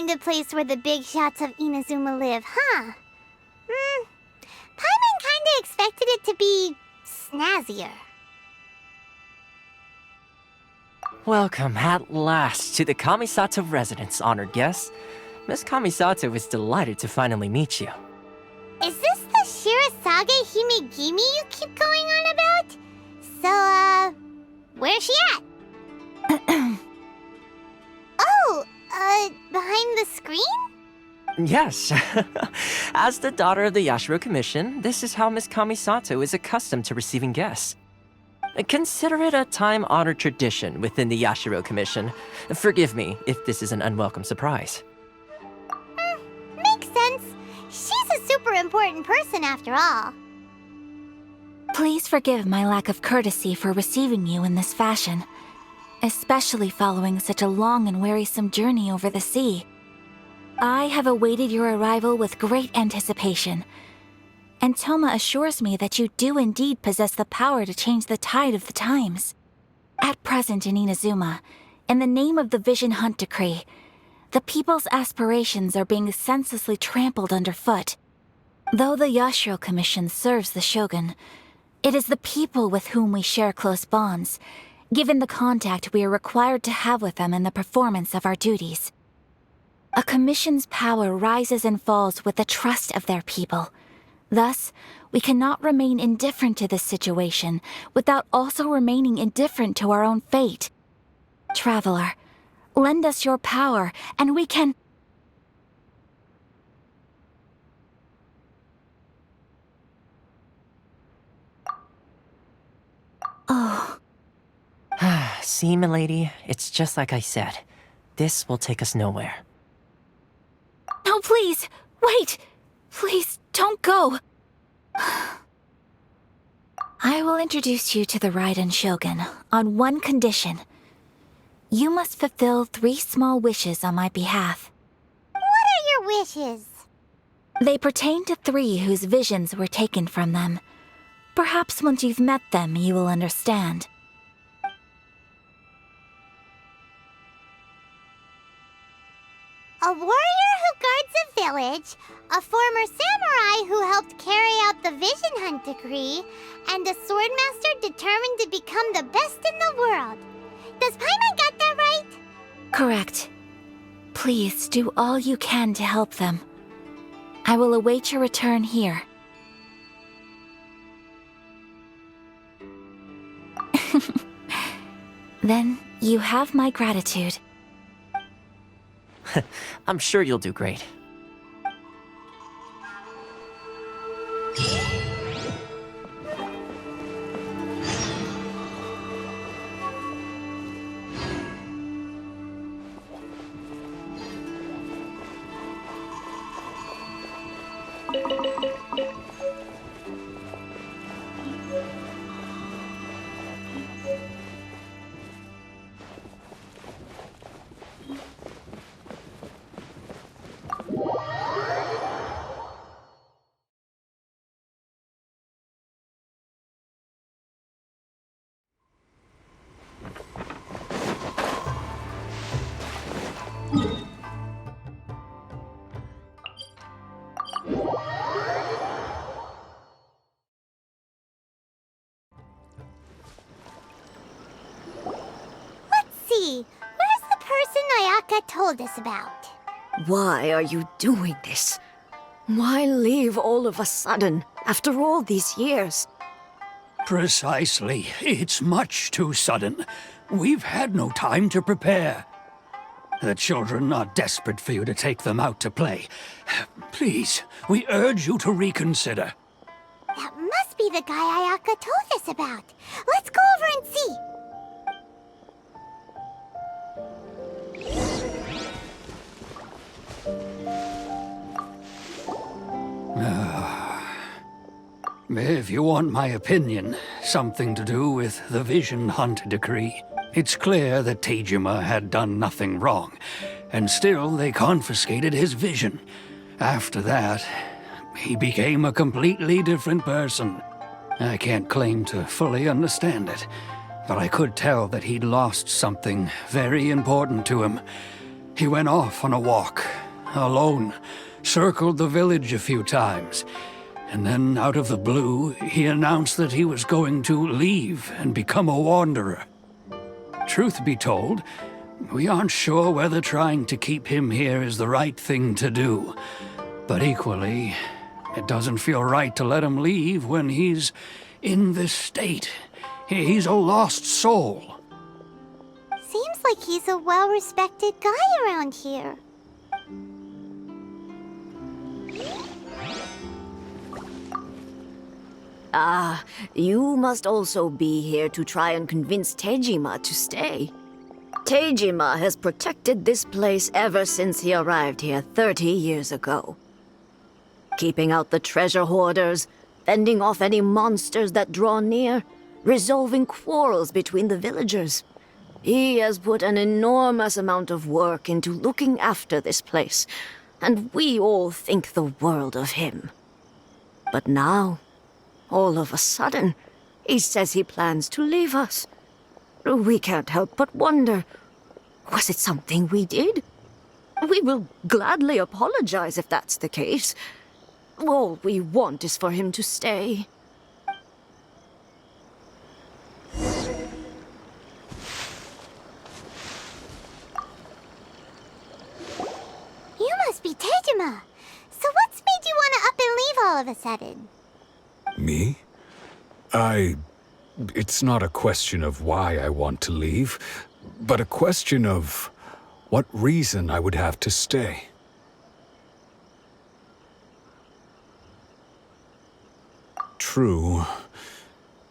kind of place where the big shots of Inazuma live, huh? Paimon kinda expected it to be snazzier. Welcome at last to the Kamisato residence, honored guest. Miss Kamisato is delighted to finally meet you. Is this the Shirasage Himegimi you keep going on about? So, where's she at? Oh, behind the screen? Yes. As the daughter of the Yashiro Commission, this is how Miss Kamisato is accustomed to receiving guests. Consider it a time-honored tradition within the Yashiro Commission. Forgive me if this is an unwelcome surprise. Makes sense. She's a super important person after all. Please forgive my lack of courtesy for receiving you in this fashion, especially following such a long and wearisome journey over the sea. I have awaited your arrival with great anticipation, and Toma assures me that you do indeed possess the power to change the tide of the times. At present in Inazuma, in the name of the Vision Hunt Decree, the people's aspirations are being senselessly trampled underfoot. Though the Yashiro Commission serves the Shogun, it is the people with whom we share close bonds, given the contact we are required to have with them in the performance of our duties. A commission's power rises and falls with the trust of their people. Thus, we cannot remain indifferent to this situation without also remaining indifferent to our own fate. Traveler, lend us your power, and we can... Oh. See, milady, it's just like I said. This will take us nowhere. No, please! Wait! Please, don't go! I will introduce you to the Raiden Shogun on one condition. You must fulfill 3 small wishes on my behalf. What are your wishes? They pertain to 3 whose visions were taken from them. Perhaps once you've met them, you will understand. A warrior who guards a village, a former samurai who helped carry out the Vision Hunt Decree, and a swordmaster determined to become the best in the world. Does Paimon get that right? Correct. Please do all you can to help them. I will await your return here. Then you have my gratitude. I'm sure you'll do great. Where's the person Ayaka told us about? Why are you doing this? Why leave all of a sudden, after all these years? Precisely. It's much too sudden. We've had no time to prepare. The children are desperate for you to take them out to play. Please, we urge you to reconsider. That must be the guy Ayaka told us about. Let's go over and see. If you want my opinion, something to do with the Vision Hunt Decree. It's clear that Teijima had done nothing wrong, and still they confiscated his vision. After that, he became a completely different person. I can't claim to fully understand it, but I could tell that he'd lost something very important to him. He went off on a walk, alone, circled the village a few times, and then out of the blue, he announced that he was going to leave and become a wanderer. Truth be told, we aren't sure whether trying to keep him here is the right thing to do. But equally, it doesn't feel right to let him leave when he's in this state. He's a lost soul. Seems like he's a well-respected guy around here. Ah, you must also be here to try and convince Tejima to stay. Tejima has protected this place ever since he arrived here 30 years ago. Keeping out the treasure hoarders, fending off any monsters that draw near, resolving quarrels between the villagers. He has put an enormous amount of work into looking after this place, and we all think the world of him. But now, all of a sudden, he says he plans to leave us. We can't help but wonder, was it something we did? We will gladly apologize if that's the case. All we want is for him to stay. You must be Tejima. So what's made you want to up and leave all of a sudden? Me? It's not a question of why I want to leave, but a question of what reason I would have to stay. True,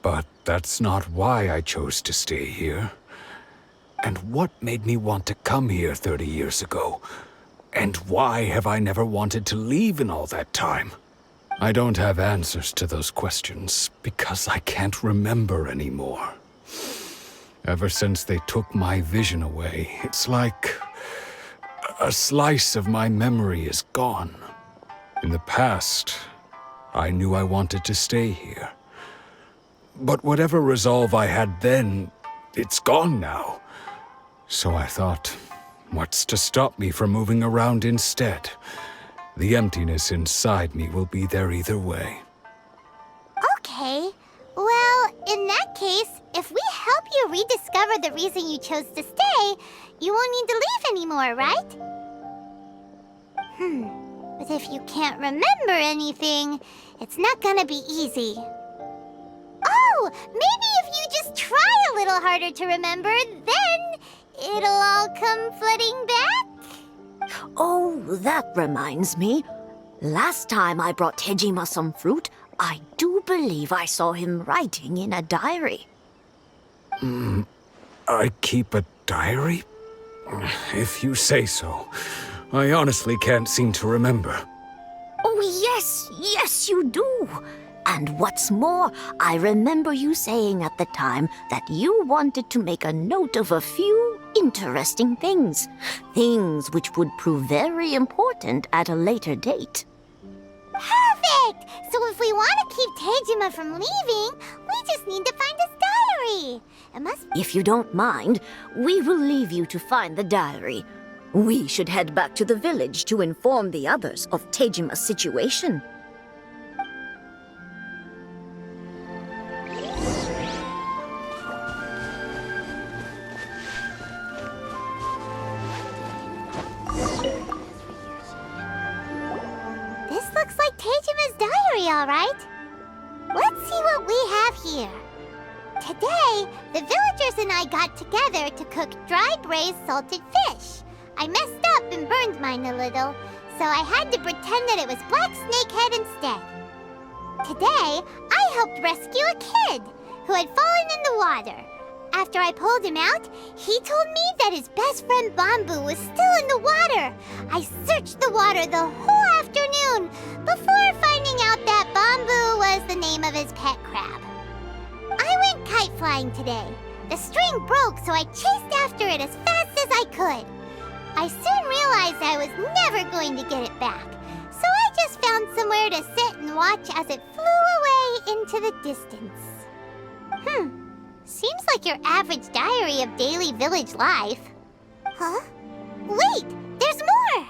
but that's not why I chose to stay here. And what made me want to come here 30 years ago? And why have I never wanted to leave in all that time? I don't have answers to those questions because I can't remember anymore. Ever since they took my vision away, it's like a slice of my memory is gone. In the past, I knew I wanted to stay here. But whatever resolve I had then, it's gone now. So I thought, what's to stop me from moving around instead? The emptiness inside me will be there either way. Okay. Well, in that case, if we help you rediscover the reason you chose to stay, you won't need to leave anymore, right? But if you can't remember anything, it's not gonna be easy. Oh, maybe if you just try a little harder to remember, then it'll all come flooding back? Oh, that reminds me. Last time I brought Tejima some fruit, I do believe I saw him writing in a diary. I keep a diary? If you say so. I honestly can't seem to remember. Oh, yes, you do. And what's more, I remember you saying at the time that you wanted to make a note of a few interesting things. Things which would prove very important at a later date. Perfect! So if we want to keep Tejima from leaving, we just need to find his diary. It must be... If you don't mind, we will leave you to find the diary. We should head back to the village to inform the others of Tejima's situation. This looks like Tejima's diary, all right. Let's see what we have here. Today, the villagers and I got together to cook dry braised salted fish. I messed up and burned mine a little, so I had to pretend that it was black snakehead instead. Today, I helped rescue a kid who had fallen in the water. After I pulled him out, he told me that his best friend Bamboo was still in the water. I searched the water the whole afternoon before finding out that Bamboo was the name of his pet crab. I went kite flying today. The string broke, so I chased after it as fast as I could. I soon realized I was never going to get it back, so I just found somewhere to sit and watch as it flew away into the distance. Seems like your average diary of daily village life. Huh? Wait, there's more!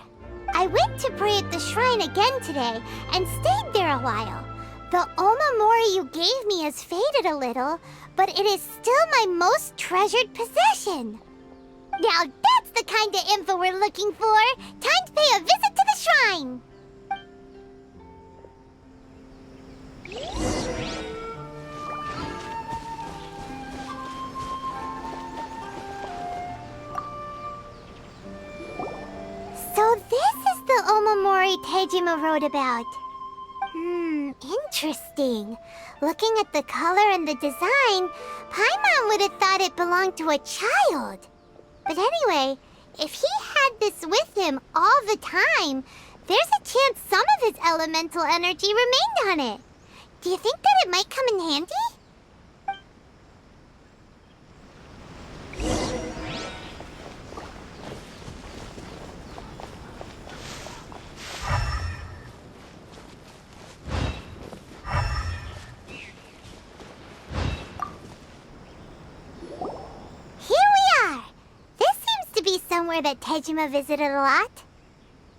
I went to pray at the shrine again today and stayed there a while. The omamori you gave me has faded a little, but it is still my most treasured possession. Now that's the kind of info we're looking for! Time to pay a visit to the shrine! So this is the omamori Tejima wrote about. Interesting. Looking at the color and the design, Paimon would have thought it belonged to a child. But anyway, if he had this with him all the time, there's a chance some of his elemental energy remained on it. Do you think that it might come in handy? Somewhere that Tejima visited a lot.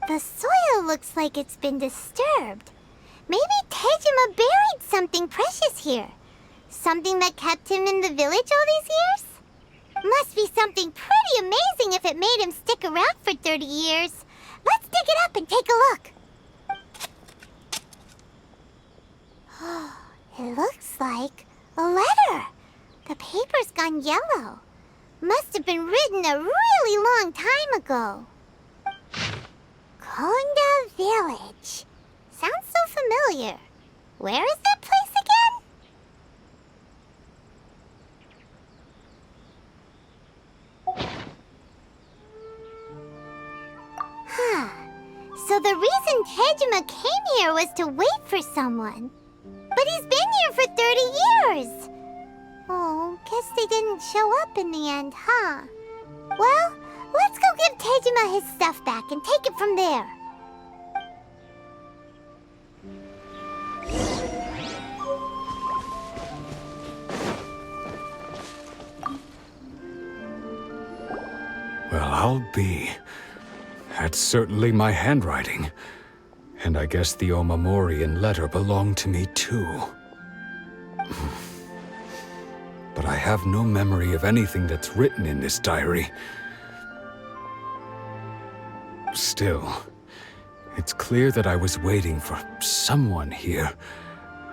The soil looks like it's been disturbed. Maybe Tejima buried something precious here. Something that kept him in the village all these years? Must be something pretty amazing if it made him stick around for 30 years. Let's dig it up and take a look. It looks like a letter. The paper's gone yellow. Must have been written a really long time ago. Konda Village. Sounds so familiar. Where is that place again? So the reason Tejima came here was to wait for someone. But he's been here for 30 years. Oh, guess they didn't show up in the end, huh? Well, let's go give Tejima his stuff back and take it from there. Well, I'll be. That's certainly my handwriting. And I guess the omamori and letter belong to me too. But I have no memory of anything that's written in this diary. Still, it's clear that I was waiting for someone here,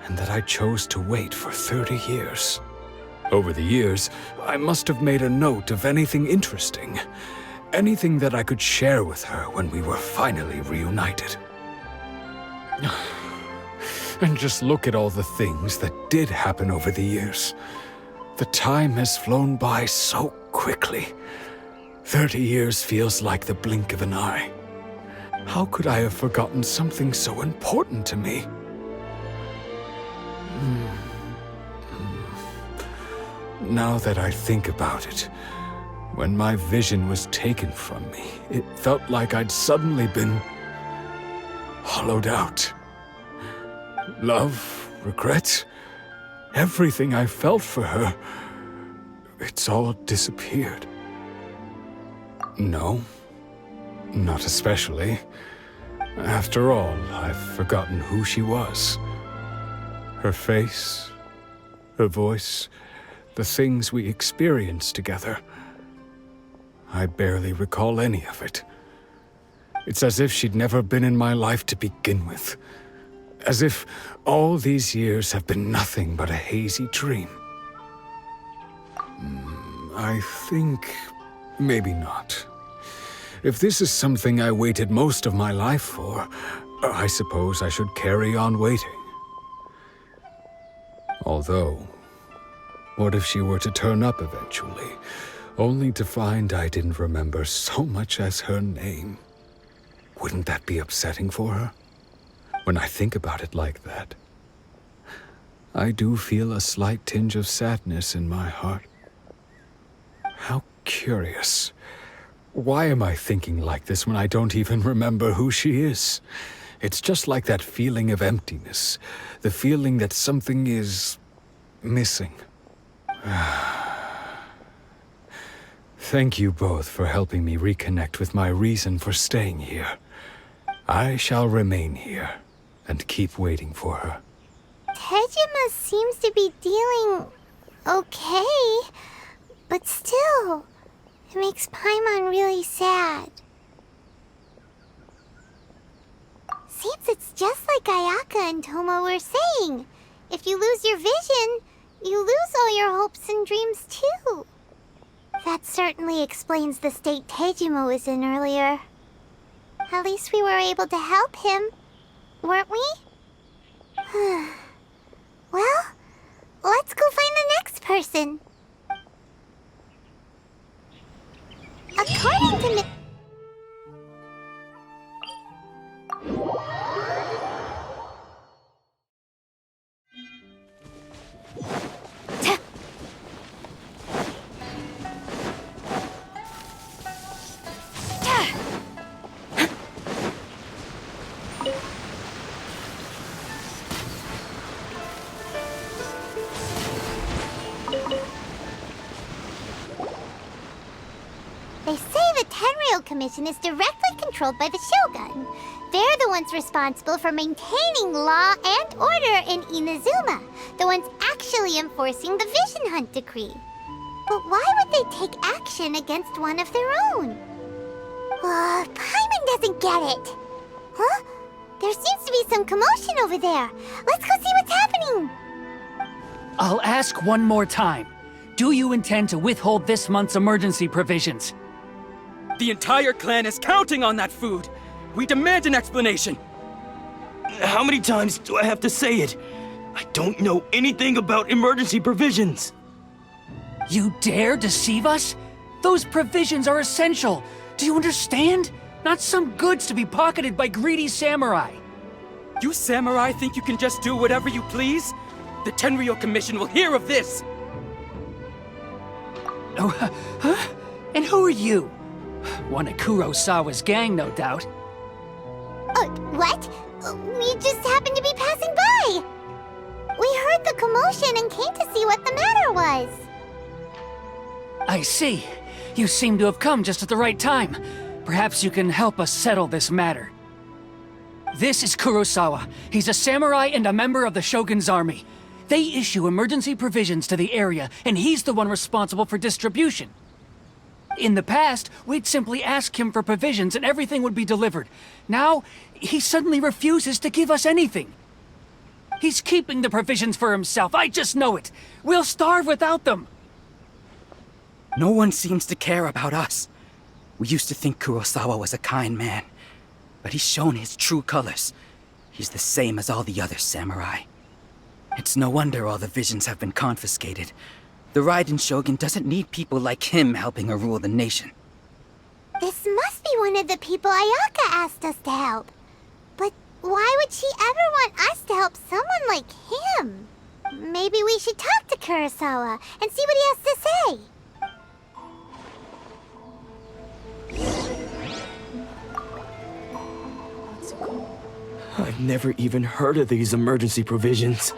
and that I chose to wait for 30 years. Over the years, I must have made a note of anything interesting, anything that I could share with her when we were finally reunited. And just look at all the things that did happen over the years. The time has flown by so quickly. 30 years feels like the blink of an eye. How could I have forgotten something so important to me? Now that I think about it, when my vision was taken from me, it felt like I'd suddenly been hollowed out. Love, regret, everything I felt for her, it's all disappeared. No, not especially. After all, I've forgotten who she was. Her face, her voice, the things we experienced together. I barely recall any of it. It's as if she'd never been in my life to begin with. As if all these years have been nothing but a hazy dream. I think maybe not. If this is something I waited most of my life for, I suppose I should carry on waiting. Although, what if she were to turn up eventually, only to find I didn't remember so much as her name? Wouldn't that be upsetting for her? When I think about it like that, I do feel a slight tinge of sadness in my heart. How curious. Why am I thinking like this when I don't even remember who she is? It's just like that feeling of emptiness, the feeling that something is missing. Thank you both for helping me reconnect with my reason for staying here. I shall remain here and keep waiting for her. Tejima seems to be dealing okay, but still, it makes Paimon really sad. Seems it's just like Ayaka and Tomo were saying. If you lose your vision, you lose all your hopes and dreams too. That certainly explains the state Tejima was in earlier. At least we were able to help him, weren't we? Well, let's go find the next person. According to me... They say the Tenryou Commission is directly controlled by the Shogun. They're the ones responsible for maintaining law and order in Inazuma, the ones actually enforcing the Vision Hunt Decree. But why would they take action against one of their own? Paimon doesn't get it. Huh? There seems to be some commotion over there. Let's go see what's happening. I'll ask one more time. Do you intend to withhold this month's emergency provisions? The entire clan is counting on that food! We demand an explanation! How many times do I have to say it? I don't know anything about emergency provisions! You dare deceive us? Those provisions are essential. Do you understand? Not some goods to be pocketed by greedy samurai. You samurai think you can just do whatever you please? The Tenryou Commission will hear of this! Oh, huh? And who are you? One of Kurosawa's gang, no doubt. What? We just happened to be passing by. We heard the commotion and came to see what the matter was. I see. You seem to have come just at the right time. Perhaps you can help us settle this matter. This is Kurosawa. He's a samurai and a member of the Shogun's army. They issue emergency provisions to the area, and he's the one responsible for distribution. In the past, we'd simply ask him for provisions and everything would be delivered. Now, he suddenly refuses to give us anything. He's keeping the provisions for himself, I just know it. We'll starve without them. No one seems to care about us. We used to think Kurosawa was a kind man, but he's shown his true colors. He's the same as all the other samurai. It's no wonder all the visions have been confiscated. The Raiden Shogun doesn't need people like him helping her rule the nation. This must be one of the people Ayaka asked us to help. But why would she ever want us to help someone like him? Maybe we should talk to Kurosawa and see what he has to say. I've never even heard of these emergency provisions.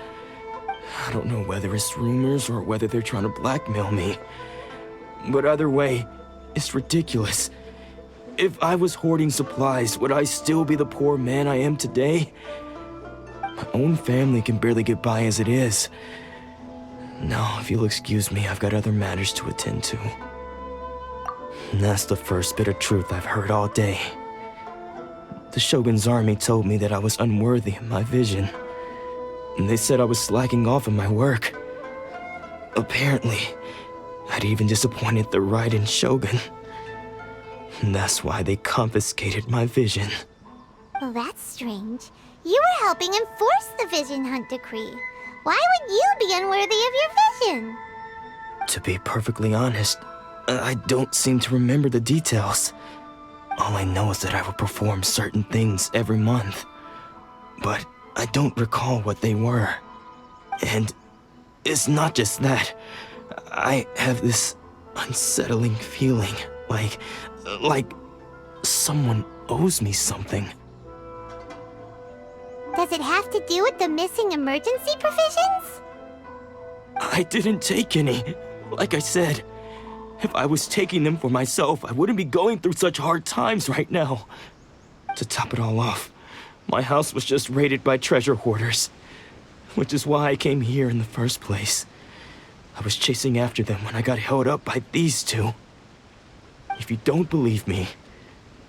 I don't know whether it's rumors or whether they're trying to blackmail me. But either way, it's ridiculous. If I was hoarding supplies, would I still be the poor man I am today? My own family can barely get by as it is. Now, if you'll excuse me, I've got other matters to attend to. And that's the first bit of truth I've heard all day. The Shogun's army told me that I was unworthy of my vision. And they said I was slacking off in my work. Apparently, I'd even disappointed the Raiden Shogun. And that's why they confiscated my vision. Well, that's strange. You were helping enforce the Vision Hunt Decree. Why would you be unworthy of your vision? To be perfectly honest, I don't seem to remember the details. All I know is that I would perform certain things every month. But I don't recall what they were. And it's not just that. I have this unsettling feeling, like someone owes me something. Does it have to do with the missing emergency provisions? I didn't take any, like I said. If I was taking them for myself, I wouldn't be going through such hard times right now. To top it all off, my house was just raided by treasure hoarders, which is why I came here in the first place. I was chasing after them when I got held up by these two. If you don't believe me,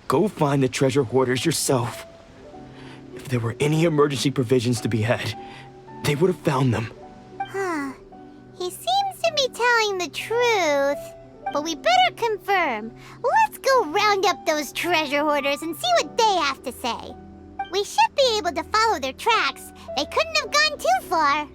go find the treasure hoarders yourself. If there were any emergency provisions to be had, they would have found them. Huh. He seems to be telling the truth. But we better confirm. Let's go round up those treasure hoarders and see what they have to say. We should be able to follow their tracks. They couldn't have gone too far.